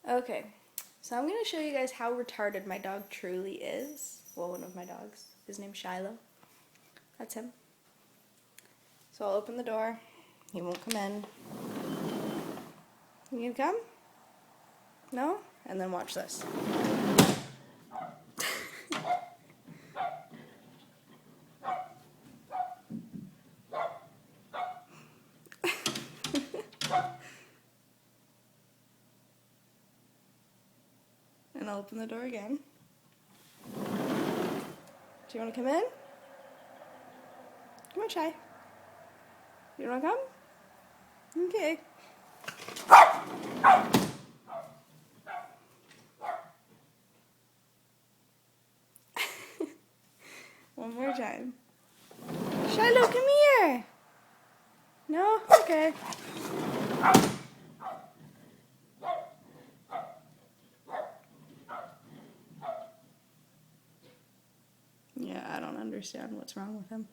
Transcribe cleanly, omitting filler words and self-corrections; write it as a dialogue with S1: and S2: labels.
S1: Okay, so I'm going to show you guys how retarded my dog truly is. Well, one of my dogs. His name's Shiloh. That's him. So I'll open the door. He won't come in. You gonna come? No? And then watch this. And I'll open the door again. Do you want to come in? Come on, Shy. You don't want to come? Okay. One more time. Shiloh, come here. No? Okay. Yeah, I don't understand what's wrong with him.